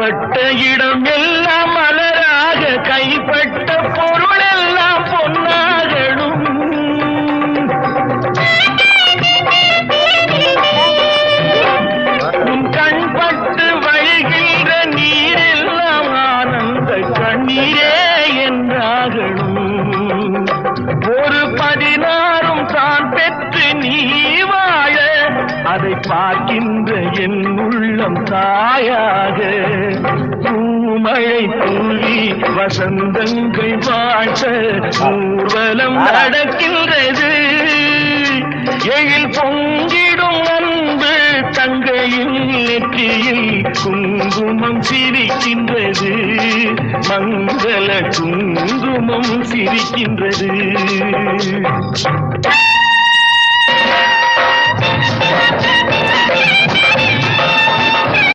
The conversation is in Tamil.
கால்பட்ட இடம் எல்லாம் மலராக, கைப்பட்ட பொருள் எல்லாம் பொன்னாகணும். உன் கண்பட்டு வழிகின்ற நீரெல்லாம் ஆனந்த கண்ணீரே என்றாகணும். ஒரு 16 தான் பெற்று நீ வாழ, அதை பார்க்கின்ற என் உள்ளம் தாயாக. பூமழை தூவி வசந்தங்கள் வாழ்த்த ஊர்வலம் நடக்கின்றது. எழில் பொங்கிடும் அன்பு தங்கையின் நெற்றியில் குங்குமம் சிரிக்கின்றது. மங்கள குங்குமம் சிரிக்கின்றது.